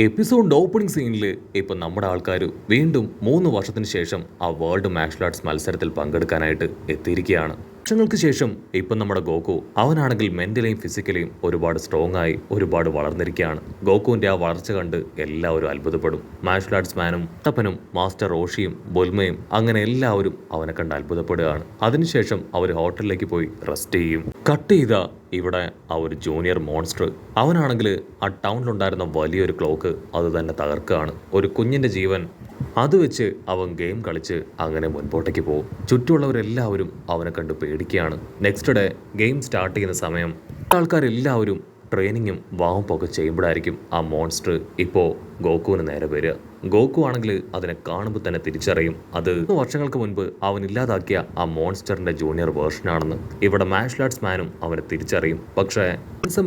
എപ്പിസോഡിന്റെ opening സീനിൽ ഇപ്പം നമ്മുടെ ആൾക്കാർ വീണ്ടും 3 വർഷത്തിന് ശേഷം ആ വേൾഡ് മാർഷൽ ആർട്സ് മത്സരത്തിൽ പങ്കെടുക്കാനായിട്ട് എത്തിയിരിക്കുകയാണ്. വർഷങ്ങൾക്ക് ശേഷം ഇപ്പം നമ്മുടെ ഗോകു അവനാണെങ്കിൽ മെന്റലിയും ഫിസിക്കലിയും ഒരുപാട് സ്ട്രോങ് ആയി ഒരുപാട് വളർന്നിരിക്കുകയാണ്. ഗോകുവിന്റെ ആ വളർച്ച കണ്ട് എല്ലാവരും അത്ഭുതപ്പെടും. മാർഷൽ ആർട്സ് മാനും ടപ്പനും മാസ്റ്റർ റോഷിയും ബൊൽമയും അങ്ങനെ എല്ലാവരും അവനെ കണ്ട് അത്ഭുതപ്പെടുകയാണ്. അതിനുശേഷം അവർ ഹോട്ടലിലേക്ക് പോയി റെസ്റ്റ് ചെയ്യും. കട്ട് ചെയ്ത ഇവിടെ ആ ഒരു ജൂനിയർ മോൺസ്റ്റർ അവനാണെങ്കിൽ ആ ടൗണിലുണ്ടായിരുന്ന വലിയൊരു ക്ലോക്ക് അത് തന്നെ തകർക്കുകയാണ്. ഒരു കുഞ്ഞിന്റെ ജീവൻ അത് വെച്ച് അവൻ ഗെയിം കളിച്ച് അങ്ങനെ മുൻപോട്ടേക്ക് പോകും. ചുറ്റുമുള്ളവരെല്ലാവരും അവനെ കണ്ട് പേടിക്കുകയാണ്. നെക്സ്റ്റ് ഡേ ഗെയിം സ്റ്റാർട്ട് ചെയ്യുന്ന സമയം ആൾക്കാരെല്ലാവരും ട്രെയിനിങ്ങും വാമപ്പൊക്കെ ചെയ്യുമ്പോഴായിരിക്കും ആ മോൺസ്റ്റർ ഇപ്പോൾ ഗോകുവിന് നേരെ വരിക. ഗോകു ആണെങ്കിൽ അതിനെ കാണുമ്പോൾ തന്നെ തിരിച്ചറിയും അത് വർഷങ്ങൾക്ക് മുൻപ് അവൻ ഇല്ലാതാക്കിയ ആ മോൺസ്റ്ററിന്റെ ജൂനിയർ വേർഷനാണെന്ന്. ഇവിടെ മാർഷൽ ആർട്സ് മാനും അവനെ തിരിച്ചറിയും. പക്ഷേ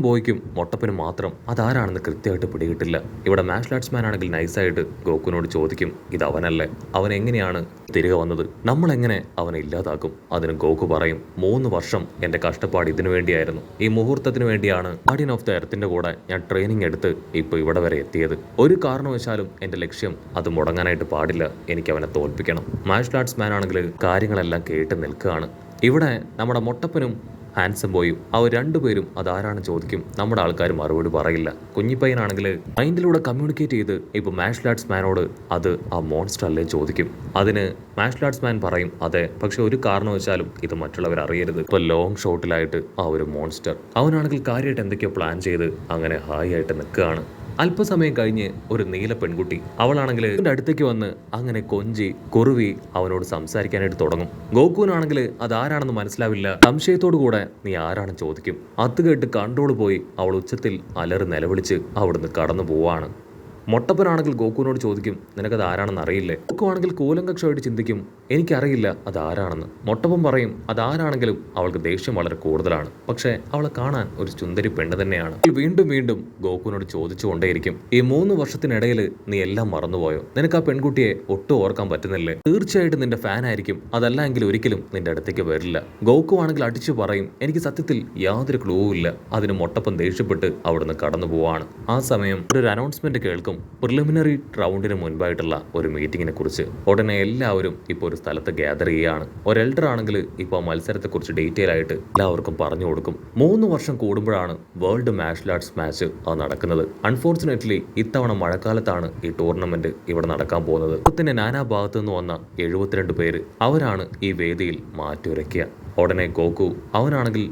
ബോയ്ക്കും മൊട്ടപ്പനും മാത്രം അതാരാണെന്ന് കൃത്യമായിട്ട് പിടികിട്ടില്ല. ഇവിടെ മാർഷൽ ആർട്സ് മാൻ ആണെങ്കിൽ നൈസായിട്ട് ഗോകുവിനോട് ചോദിക്കും, ഇത് അവനല്ലേ, അവൻ എങ്ങനെയാണ് തിരികെ വന്നത്, നമ്മളെങ്ങനെ അവനെ ഇല്ലാതാക്കും? അതിന് ഗോകു പറയും, 3 വർഷം എൻ്റെ കഷ്ടപ്പാട് ഇതിനു വേണ്ടിയായിരുന്നു. ഈ മുഹൂർത്തത്തിന് വേണ്ടിയാണ് ഗാർഡിയൻ ഓഫ് ദ എർത്തിന്റെ കൂടെ ഞാൻ ട്രെയിനിങ് എടുത്ത് ഇപ്പോൾ ഇവിടെ വരെ എത്തിയത്. ഒരു കാരണവശാലും എൻ്റെ ലക്ഷ്യം അത് മുടങ്ങാനായിട്ട് പാടില്ല. എനിക്ക് അവനെ തോൽപ്പിക്കണം. മാർഷൽ ആർട്സ് മാൻ ആണെങ്കിൽ കാര്യങ്ങളെല്ലാം കേട്ട് നിൽക്കുകയാണ്. ഇവിടെ നമ്മുടെ മൊട്ടപ്പനും ഹാൻസം ബോയും അവർ രണ്ടുപേരും അതാരാണ് ചോദിക്കും. നമ്മുടെ ആൾക്കാർ മറുപടി പറയില്ല. കുഞ്ഞിപ്പയ്യനാണെങ്കിൽ മൈൻഡിലൂടെ കമ്മ്യൂണിക്കേറ്റ് ചെയ്ത് ഇപ്പോൾ മാർഷൽ ആർട്സ് മാനോട് അത് ആ മോൺസ്റ്റർ അല്ലേ ചോദിക്കും. അതിന് മാർഷൽ ആർട്സ് മാൻ പറയും അതെ, പക്ഷെ ഒരു കാരണവശാലും ഇത് മറ്റുള്ളവർ അറിയരുത്. ഇപ്പോൾ ലോങ് ഷോട്ടിലായിട്ട് ആ ഒരു മോൺസ്റ്റർ അവനാണെങ്കിൽ കാര്യമായിട്ട് എന്തൊക്കെയോ പ്ലാൻ ചെയ്ത് അങ്ങനെ ഹായ് ആയിട്ട് നിൽക്കുകയാണ്. അല്പസമയം കഴിഞ്ഞ് ഒരു നീല പെൺകുട്ടി അവളാണെങ്കിൽ ഇതിൻ്റെ അടുത്തേക്ക് വന്ന് അങ്ങനെ കൊഞ്ചി കുറുവി അവനോട് സംസാരിക്കാനായിട്ട് തുടങ്ങും. ഗോകുവിനാണെങ്കിൽ അതാരാണെന്ന് മനസ്സിലാവില്ല. സംശയത്തോടു കൂടെ നീ ആരാണ് ചോദിക്കും. അത് കേട്ട് കൺട്രോൾ പോയി അവൾ ഉച്ചത്തിൽ അലറി നിലവിളിച്ച് അവിടുന്ന് കടന്നു പോവാണ്. മൊട്ടപ്പനാണെങ്കിൽ ഗോകുവിനോട് ചോദിക്കും, നിനക്കത് ആരാണെന്ന് അറിയില്ലേ? ഗോകു ആണെങ്കിൽ കൂലങ്കക്ഷമായിട്ട് ചിന്തിക്കും, എനിക്കറിയില്ല അതാരാണെന്ന്. മൊട്ടപ്പൻ പറയും അതാരാണെങ്കിലും അവൾക്ക് ദേഷ്യം വളരെ കൂടുതലാണ്. പക്ഷേ അവളെ കാണാൻ ഒരു സുന്ദരി പെണ്ണ് തന്നെയാണ്. വീണ്ടും വീണ്ടും ഗോകുവിനോട് ചോദിച്ചുകൊണ്ടേയിരിക്കും, ഈ 3 വർഷത്തിനിടയിൽ നീ എല്ലാം മറന്നുപോയോ? നിനക്ക് ആ പെൺകുട്ടിയെ ഒട്ടും ഓർക്കാൻ പറ്റുന്നില്ലേ? തീർച്ചയായിട്ടും നിന്റെ ഫാൻ ആയിരിക്കും, അതല്ല എങ്കിൽ ഒരിക്കലും നിന്റെ അടുത്തേക്ക് വരില്ല. ഗോകു ആണെങ്കിൽ അടിച്ചു പറയും, എനിക്ക് സത്യത്തിൽ യാതൊരു ക്ലൂവും ഇല്ല. അതിന് മൊട്ടപ്പൻ ദേഷ്യപ്പെട്ട് അവിടുന്ന് കടന്നു പോവാണ്. ആ സമയം ഒരു അനൗൺസ്മെന്റ് കേൾക്കും, പ്രിലിമിനറി റൗണ്ടിന് മുൻപായിട്ടുള്ള ഒരു മീറ്റിങ്ങിനെ കുറിച്ച്. ഉടനെ എല്ലാവരും ഇപ്പോൾ ഒരു സ്ഥലത്ത് ഗ്യാദർ ചെയ്യുകയാണ്. ഒരു എൽഡർ ആണെങ്കിൽ ഇപ്പോൾ മത്സരത്തെക്കുറിച്ച് ഡീറ്റെയിൽ ആയിട്ട് എല്ലാവർക്കും പറഞ്ഞു കൊടുക്കും. 3 വർഷം കൂടുമ്പോഴാണ് വേൾഡ് മാർഷൽ ആർട്സ് മാച്ച് നടക്കുന്നത്. അൺഫോർച്ചുനേറ്റ്ലി ഇത്തവണ മഴക്കാലത്താണ് ഈ ടൂർണമെന്റ് ഇവിടെ നടക്കാൻ പോകുന്നത്. ലോകത്തിന്റെ നാനാ ഭാഗത്തു നിന്ന് വന്ന 72 പേര് അവരാണ് ഈ വേദിയിൽ മാറ്റുരയ്ക്കുക. ഉടനെ ഗോകു അവനാണെങ്കിൽ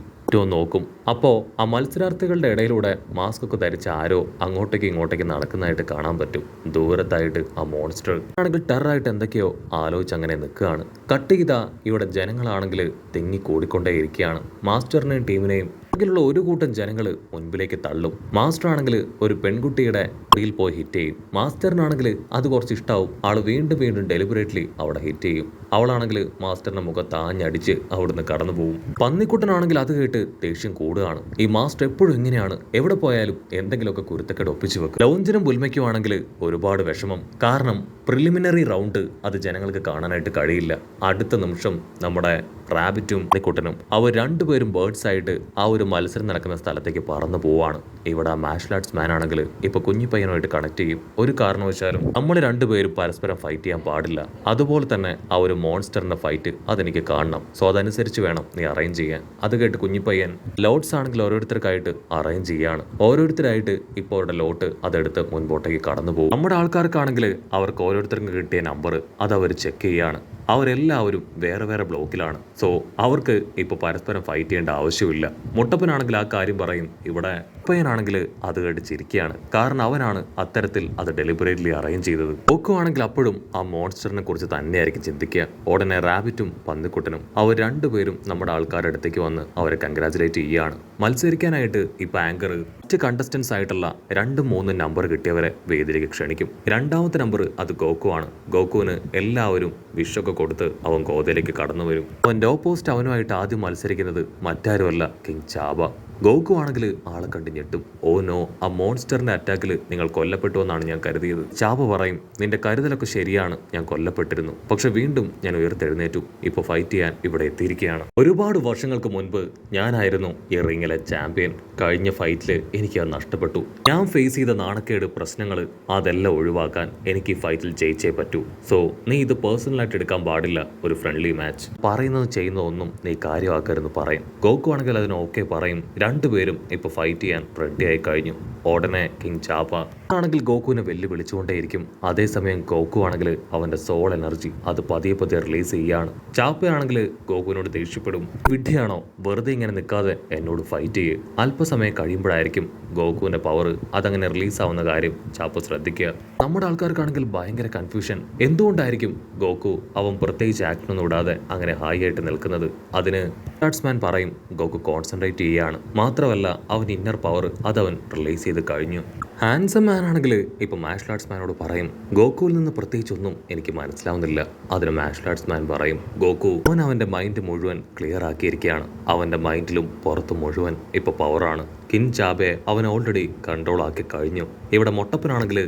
നോക്കും. അപ്പോൾ ആ മത്സരാർത്ഥികളുടെ ഇടയിലൂടെ മാസ്ക് ഒക്കെ ധരിച്ച ആരോ അങ്ങോട്ടേക്ക് ഇങ്ങോട്ടേക്ക് നടക്കുന്നതായിട്ട് കാണാൻ പറ്റും. ദൂരത്തായിട്ട് ആ മോൺസ്റ്റർ ആണെങ്കിൽ ടെററായിട്ട് എന്തൊക്കെയോ ആലോചിച്ച് അങ്ങനെ നിൽക്കുകയാണ്. കട്ട് ചെയ്ത ഇവിടെ ജനങ്ങളാണെങ്കിൽ തിങ്ങി കൂടിക്കൊണ്ടേയിരിക്കുകയാണ്. മാസ്റ്ററിനെയും ടീമിനെയും ുള്ള ഒരു കൂട്ടം ജനങ്ങൾ മുൻപിലേക്ക് തള്ളും. മാസ്റ്റർ ആണെങ്കിൽ ഒരു പെൺകുട്ടിയുടെ റീൽ പോയി ഹിറ്റ് ചെയ്യും. മാസ്റ്ററിനാണെങ്കിൽ അത് കുറച്ച് ഇഷ്ടാവും. ആള് വീണ്ടും വീണ്ടും ഡെലിബറേറ്റ്ലി അവിടെ ഹിറ്റ് ചെയ്യും. അവളാണെങ്കിൽ മാസ്റ്ററിന്റെ മുഖത്ത് ആഞ്ഞടിച്ച് അവിടുന്ന് കടന്നു പോകും. പന്നിക്കുട്ടനാണെങ്കിൽ അത് കേട്ട് ദേഷ്യം കൂടുകയാണ്. ഈ മാസ്റ്റർ എപ്പോഴും എങ്ങനെയാണ്, എവിടെ പോയാലും എന്തെങ്കിലുമൊക്കെ കുരുത്തക്കേട് ഒപ്പിച്ചു വെക്കും. ലൗഞ്ചിനും ബുൽമയ്ക്കുമാണെങ്കിൽ ഒരുപാട് വിഷമം. കാരണം പ്രിലിമിനറി റൗണ്ട് അത് ജനങ്ങൾക്ക് കാണാനായിട്ട് കഴിയില്ല. അടുത്ത നിമിഷം നമ്മുടെ റാബിറ്റും കുട്ടനും അവർ രണ്ടുപേരും ബേർഡ്സ് ആയിട്ട് ആ ഒരു മത്സരം നടക്കുന്ന സ്ഥലത്തേക്ക് പറന്നു പോവാണ്. ഇവിടെ മാർഷൽ ആർട്സ് മാൻ ആണെങ്കിൽ ഇപ്പൊ കുഞ്ഞിപ്പയ്യനുമായിട്ട് കണക്ട് ചെയ്യും. ഒരു കാരണവശാലും നമ്മൾ രണ്ടുപേരും പരസ്പരം ഫൈറ്റ് ചെയ്യാൻ പാടില്ല. അതുപോലെ തന്നെ ആ ഒരു മോൺസ്റ്ററിന്റെ ഫൈറ്റ് അതെനിക്ക് കാണണം. സോ അതനുസരിച്ച് വേണം നീ അറേഞ്ച് ചെയ്യാൻ. അത് കേട്ട് കുഞ്ഞിപ്പയ്യൻ ലോട്ട്സ് ആണെങ്കിൽ ഓരോരുത്തർക്കായിട്ട് അറേഞ്ച് ചെയ്യാണ്. ഓരോരുത്തരായിട്ട് ഇപ്പോൾ അവരുടെ ലോട്ട് അതെടുത്ത് മുൻപോട്ടേക്ക് കടന്നു പോകും. നമ്മുടെ ആൾക്കാർക്കാണെങ്കിൽ അവർക്ക് ഓരോരുത്തർക്കും കിട്ടിയ നമ്പർ അത് അവർ ചെക്ക് ചെയ്യാണ്. അവരെല്ലാവരും വേറെ വേറെ ബ്ലോക്കിലാണ്. സോ അവർക്ക് ഇപ്പോൾ പരസ്പരം ഫൈറ്റ് ചെയ്യേണ്ട ആവശ്യമില്ല. മുട്ടപ്പനാണെങ്കിൽ ആ കാര്യം പറയും. ഇവിടെ പയ്യനാണെങ്കിൽ അത് കേട്ട് ചിരിക്കുകയാണ്. കാരണം അവനാണ് അത്തരത്തിൽ അത് ഡെലിബറേറ്റ്ലി അറേഞ്ച് ചെയ്തത്. ഗോകു ആണെങ്കിൽ അപ്പോഴും ആ മോൺസ്റ്ററിനെ കുറിച്ച് തന്നെയായിരിക്കും ചിന്തിക്കുക. ഉടനെ റാബിറ്റും പന്നിക്കുട്ടനും അവർ രണ്ടുപേരും നമ്മുടെ ആൾക്കാരുടെ അടുത്തേക്ക് വന്ന് അവരെ കൺഗ്രാജുലേറ്റ് ചെയ്യുകയാണ്. മത്സരിക്കാനായിട്ട് ഇപ്പോൾ ആങ്കർ മറ്റ് കണ്ടസ്റ്റൻസ് ആയിട്ടുള്ള 2-3 നമ്പർ കിട്ടിയവരെ വേദിയിലേക്ക് ക്ഷണിക്കും. 2ാമത്തെ നമ്പർ അത് ഗോകു ആണ്. ഗോകുവിന് എല്ലാവരും വിഷൊക്കെ കൊടുത്ത് അവൻ ഗോതയിലേക്ക് കടന്നു വരും. അവൻ്റെ ഓപ്പോസിറ്റ് അവനുമായിട്ട് ആദ്യം മത്സരിക്കുന്നത് മറ്റാരുമല്ല, കിങ് ചാബ. ഗോകു ആണെങ്കിൽ ആളെ കണ്ട് ഞെട്ടും. ഓ നോ, ആ മോൺസ്റ്ററിന്റെ അറ്റാക്കിൽ നിങ്ങൾ കൊല്ലപ്പെട്ടു എന്നാണ് ഞാൻ കരുതിയത്. ചാപ്പ പറയും, നിന്റെ കരുതലൊക്കെ ശരിയാണ്, ഞാൻ കൊല്ലപ്പെട്ടിരുന്നു, പക്ഷെ വീണ്ടും ഞാൻ ഉയർത്തെഴുന്നേറ്റു, ഇപ്പൊ ഫൈറ്റ് ചെയ്യാൻ ഇവിടെ എത്തിയിരിക്കുകയാണ്. ഒരുപാട് വർഷങ്ങൾക്ക് മുൻപ് ഞാനായിരുന്നു ഈ റിങ്ങിലെ ചാമ്പ്യൻ. കഴിഞ്ഞ ഫൈറ്റില് എനിക്ക് അത് നഷ്ടപ്പെട്ടു. ഞാൻ ഫേസ് ചെയ്ത നാണക്കേട്, പ്രശ്നങ്ങൾ, അതെല്ലാം ഒഴിവാക്കാൻ എനിക്ക് ഈ ഫൈറ്റിൽ ജയിച്ചേ പറ്റൂ. സോ നീ ഇത് പേഴ്സണലായിട്ട് എടുക്കാൻ പാടില്ല, ഒരു ഫ്രണ്ട്ലി മാച്ച്. പറയുന്നത് ചെയ്യുന്നതൊന്നും നീ കാര്യമാക്കരുതെന്ന് പറയും. ഗോകു ആണെങ്കിൽ അതിന് ഓക്കെ പറയും. രണ്ടുപേരും ഇപ്പൊ ഫൈറ്റ് ചെയ്യാൻ റെഡി ആയി കഴിഞ്ഞു. ഉടനെ കിങ് ചാപ്പ ആണെങ്കിൽ ഗോകുവിനെ വെല്ലുവിളിച്ചുകൊണ്ടേയിരിക്കും. അതേസമയം ഗോകു ആണെങ്കിൽ അവന്റെ സോൾ എനർജി അത് പതിയെ പതിയെ റിലീസ് ചെയ്യാണ്. ചാപ്പയാണെങ്കിൽ ഗോകുവിനോട് ദേഷ്യപ്പെടും. വിഡ്ഢിയാണോ, വെറുതെ ഇങ്ങനെ നിൽക്കാതെ എന്നോട് ഫൈറ്റ് ചെയ്യ്. അല്പസമയം കഴിയുമ്പോഴായിരിക്കും ഗോകുവിന്റെ പവർ അതങ്ങനെ റിലീസ് ആവുന്ന കാര്യം ചാപ്പ ശ്രദ്ധിക്കുക. നമ്മുടെ ആൾക്കാർക്കാണെങ്കിൽ ഭയങ്കര കൺഫ്യൂഷൻ. എന്തുകൊണ്ടായിരിക്കും ഗോകു അവൻ പ്രത്യേകിച്ച് ആക്ടൊന്നും ഇടാതെ അങ്ങനെ ഹായ് ആയിട്ട് നിൽക്കുന്നത്? അതിന് ബാറ്റ്സ്മാൻ പറയും, ഗോകു കോൺസെൻട്രേറ്റ് ചെയ്യാണ്, മാത്രമല്ല അവൻ ഇന്നർ പവർ അതവൻ റിലീസ് ചെയ്ത് കഴിഞ്ഞു. ഹാൻസം മാൻ ആണെങ്കിൽ ഇപ്പൊ മാർഷൽ ആർട്സ് മാനോട് പറയും, ഗോകുവിൽ നിന്ന് പ്രത്യേകിച്ചൊന്നും എനിക്ക് മനസ്സിലാവുന്നില്ല. അതിന് മാർഷൽ ആർട്സ് മാൻ പറയും, ഗോകു അവൻ അവന്റെ മൈൻഡ് മുഴുവൻ ക്ലിയർ ആക്കിയിരിക്കുകയാണ്. അവന്റെ മൈൻഡിലും പുറത്തും മുഴുവൻ ഇപ്പൊ പവറാണ്. കിങ് ചാബയെ അവൻ ഓൾറെഡി കൺട്രോൾ ആക്കി കഴിഞ്ഞു. ഇവിടെ മൊട്ടപ്പനാണെങ്കിൽ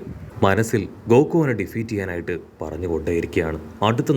മനസ്സിൽ ഗോകുവിനെ ഡിഫീറ്റ് ചെയ്യാനായിട്ട് പറഞ്ഞുകൊണ്ടേയിരിക്കുകയാണ്. അടുത്ത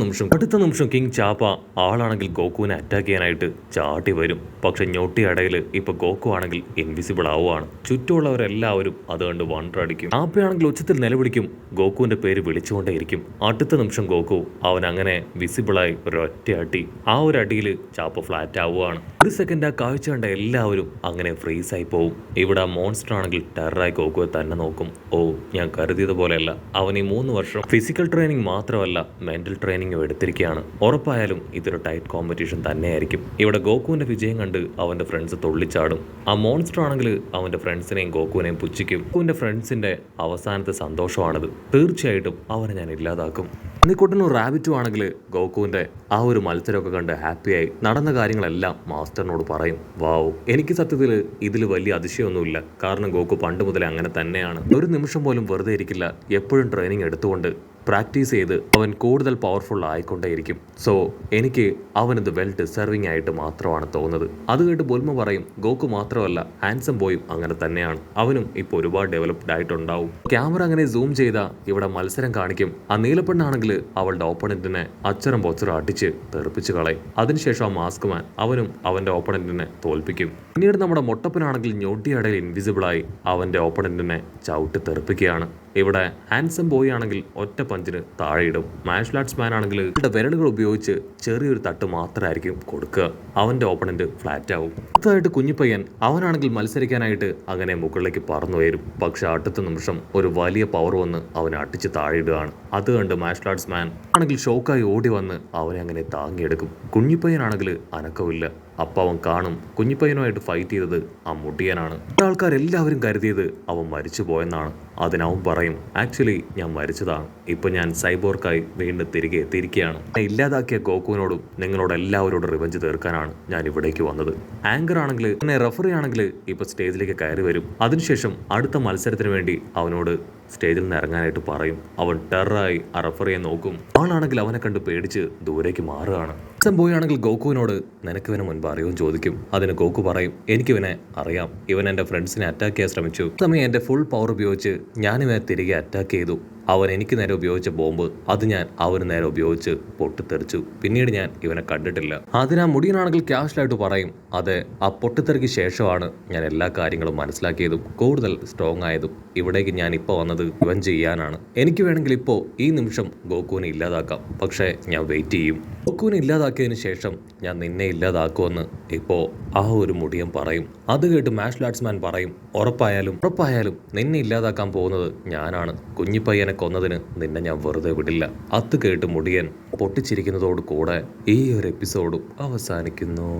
നിമിഷം കിങ് ചാപ്പ ആളാണെങ്കിൽ ഗോകുവിനെ അറ്റാക്ക് ചെയ്യാനായിട്ട് ചാടി വരും. പക്ഷെ ഞൊട്ടിയടയിൽ ഇപ്പൊ ഗോകു ആണെങ്കിൽ ഇൻവിസിബിൾ ആവുകയാണ്. ചുറ്റുമുള്ളവരെല്ലാവരും അത് കണ്ട് വണ്ടർ അടിക്കും. ചാപ്പയാണെങ്കിൽ ഉച്ചത്തിൽ നിലവിളിക്കും, ഗോകുവിന്റെ പേര് വിളിച്ചുകൊണ്ടേയിരിക്കും. അടുത്ത നിമിഷം ഗോകു അവൻ അങ്ങനെ വിസിബിളായി ഒരൊറ്റ അടി. ആ ഒരു അടിയിൽ ചാപ്പ ഫ്ലാറ്റ് ആവുകയാണ്. ഒരു സെക്കൻഡ് ആ കാഴ്ച കണ്ട എല്ലാവരും അങ്ങനെ ഫ്രീസ് ആയി പോവും. ഇവിടെ മോൺസ്റ്റർ ആണെങ്കിൽ ടെററായി ഗോകുവെ തന്നെ നോക്കും. ഓ, ഞാൻ കരുതിയത് പോലെയല്ല, അവൻ ഈ 3 വർഷം ഫിസിക്കൽ ട്രെയിനിങ് മാത്രമല്ല മെന്റൽ ട്രെയിനിങ്ങും എടുത്തിരിക്കുകയാണ്. ഉറപ്പായാലും ഇതൊരു ടൈറ്റ് കോമ്പറ്റീഷൻ തന്നെയായിരിക്കും. ഇവിടെ ഗോകുവിന്റെ വിജയം കണ്ട് അവന്റെ ഫ്രണ്ട്സ് തുള്ളിച്ചാടും. ആ മോൺസ്റ്റർ ആണെങ്കിൽ അവന്റെ ഫ്രണ്ട്സിനെയും ഗോകുവിനെയും പുച്ഛിക്കും. ഗോകുവിന്റെ ഫ്രണ്ട്സിന്റെ അവസാനത്തെ സന്തോഷമാണിത്. തീർച്ചയായിട്ടും അവനെ ഞാൻ ഇല്ലാതാക്കും. അന്നിക്കൊട്ടുന്നു റാബിറ്റും ആണെങ്കിൽ ഗോകുവിന്റെ ആ ഒരു മത്സരമൊക്കെ കണ്ട് ഹാപ്പിയായി നടന്ന കാര്യങ്ങളെല്ലാം മാസ്റ്ററിനോട് പറയും. വാവ്, എനിക്ക് സത്യത്തിൽ ഇതിൽ വലിയ അതിശയമൊന്നുമില്ല. കാരണം ഗോകു പണ്ട് മുതലേ അങ്ങനെ തന്നെയാണ്. ഒരു നിമിഷം പോലും വെറുതെ ഇരിക്കില്ല. എപ്പോഴും ട്രെയിനിങ് എടുത്തുകൊണ്ട് പ്രാക്ടീസ് ചെയ്ത് അവൻ കൂടുതൽ പവർഫുൾ ആയിക്കൊണ്ടേയിരിക്കും. സോ എനിക്ക് അവനത് വെൽ ഡിസർവിങ് ആയിട്ട് മാത്രമാണ് തോന്നുന്നത്. അത് കേട്ട് ബുൽമ പറയും, ഗോകു മാത്രമല്ല ഹാൻസം ബോയും അങ്ങനെ തന്നെയാണ്. അവനും ഇപ്പോൾ ഒരുപാട് ഡെവലപ്ഡ് ആയിട്ടുണ്ടാവും. ക്യാമറ അങ്ങനെ സൂം ചെയ്ത ഇവിടെ മത്സരം കാണിക്കും. ആ നീലപ്പെണ്ണാണെങ്കിൽ അവളുടെ ഓപ്പണന്റിനെ അച്ചരം പൊച്ചറും അടിച്ച് തെറിപ്പിച്ച് കളയും. അതിനുശേഷം ആ മാസ്ക് മാൻ അവനും അവന്റെ ഓപ്പണന്റിനെ തോൽപ്പിക്കും. പിന്നീട് നമ്മുടെ മൊട്ടപ്പനാണെങ്കിൽ ഞൊട്ടിയടയിൽ ഇൻവിസിബിളായി അവന്റെ ഓപ്പണന്റിനെ ചവിട്ടി തെറിപ്പിക്കുകയാണ്. ഇവിടെ ഹാൻസം ബോയ് ആണെങ്കിൽ ഒറ്റ പഞ്ചിന് താഴെയിടും. മാർഷൽ ആർട്സ് മാൻ ആണെങ്കിൽ ഇവിടെ വിരലുകൾ ഉപയോഗിച്ച് ചെറിയൊരു തട്ട് മാത്രമായിരിക്കും കൊടുക്കുക. അവന്റെ ഓപ്പണന്റ് ഫ്ലാറ്റ് ആവും. അടുത്തതായിട്ട് കുഞ്ഞിപ്പയ്യൻ അവനാണെങ്കിൽ മത്സരിക്കാനായിട്ട് അങ്ങനെ മുകളിലേക്ക് പറന്നു വരും. പക്ഷെ അടുത്ത നിമിഷം ഒരു വലിയ പവർ വന്ന് അവനെ അടിച്ച് താഴെയിടുകയാണ്. അത് കണ്ട് മാർഷൽ ആർട്സ് മാൻ ആണെങ്കിൽ ഷോക്കായി ഓടി വന്ന് അവനെ അങ്ങനെ താങ്ങിയെടുക്കും. കുഞ്ഞിപ്പയ്യനാണെങ്കിൽ അനക്കമില്ല. അപ്പം അവൻ കാണും കുഞ്ഞിപ്പയ്യനുമായിട്ട് ഫൈറ്റ് ചെയ്തത് ആ മുടിയനാണ്. ആൾക്കാരെല്ലാവരും കരുതിയത് അവൻ മരിച്ചു പോയെന്നാണ്. അതിനവൻ പറയും, ആക്ച്വലി ഞാൻ മരിച്ചതാണ്. ഇപ്പൊ ഞാൻ സൈബോർക്കായി വീണ്ടും തിരികെ എത്തിയിരിക്കുകയാണ്. ഇല്ലാതാക്കിയ ഗോകുവിനോടും നിങ്ങളോട് എല്ലാവരോടും റിവഞ്ച് തീർക്കാനാണ് ഞാൻ ഇവിടേക്ക് വന്നത്. ആങ്കർ ആണെങ്കിൽ റെഫറി ആണെങ്കിൽ ഇപ്പൊ സ്റ്റേജിലേക്ക് കയറി വരും. അതിനുശേഷം അടുത്ത മത്സരത്തിന് വേണ്ടി അവനോട് സ്റ്റേജിൽ നിന്ന് ഇറങ്ങാനായിട്ട് പറയും. അവൻ ടെററായി ആ റെഫറിയെ നോക്കും. ആളാണെങ്കിൽ അവനെ കണ്ട് പേടിച്ച് ദൂരേക്ക് മാറുകയാണ്. ബോയ് ആണെങ്കിൽ ഗോകുവിനോട് നിനക്ക് ഇവനെ മുൻപ് അറിയുമെന്ന് ചോദിക്കും. അതിന് ഗോകു പറയും, എനിക്കിവനെ അറിയാം. ഇവൻ എൻ്റെ ഫ്രണ്ട്സിനെ അറ്റാക്ക് ചെയ്യാൻ ശ്രമിച്ചു. സമയം എൻ്റെ ഫുൾ പവർ ഉപയോഗിച്ച് ഞാനിവനെ തിരികെ അറ്റാക്ക് ചെയ്തു. അവൻ എനിക്ക് നേരെ ഉപയോഗിച്ച ബോംബ് അത് ഞാൻ അവന് നേരെ ഉപയോഗിച്ച് പൊട്ടിത്തെറിച്ചു. പിന്നീട് ഞാൻ ഇവനെ കണ്ടിട്ടില്ല. അതിനാ മുടിയനാണെങ്കിൽ ക്യാഷ്വലായിട്ട് പറയും, അതെ, ആ പൊട്ടിത്തെറിക്ക് ശേഷമാണ് ഞാൻ എല്ലാ കാര്യങ്ങളും മനസ്സിലാക്കിയതും കൂടുതൽ സ്ട്രോങ് ആയതും. ഇവിടേക്ക് ഞാൻ ഇപ്പോൾ വന്നത് ഇവൻ ചെയ്യാനാണ്. എനിക്ക് വേണമെങ്കിൽ ഇപ്പോൾ ഈ നിമിഷം ഗോകുവിനെ ഇല്ലാതാക്കാം, പക്ഷേ ഞാൻ വെയിറ്റ് ചെയ്യും. ഗോകുവിനെ ഇല്ലാതാക്കിയതിന് ശേഷം ഞാൻ നിന്നെ ഇല്ലാതാക്കുമെന്ന് ഇപ്പോൾ ആ ഒരു മുടിയൻ പറയും. അത് കേട്ട് മാർഷൽ ആർട്സ് മാൻ പറയും, ഉറപ്പായാലും നിന്നെ ഇല്ലാതാക്കാൻ പോകുന്നത് ഞാനാണ്. കുഞ്ഞിപ്പയ്യനെ കൊന്നതിന് നിന്നെ ഞാൻ വെറുതെ വിടില്ല. അത് കേട്ട് മുടിയൻ പൊട്ടിച്ചിരിക്കുന്നതോട് കൂടെ ഈ ഒരു എപ്പിസോഡും അവസാനിക്കുന്നു.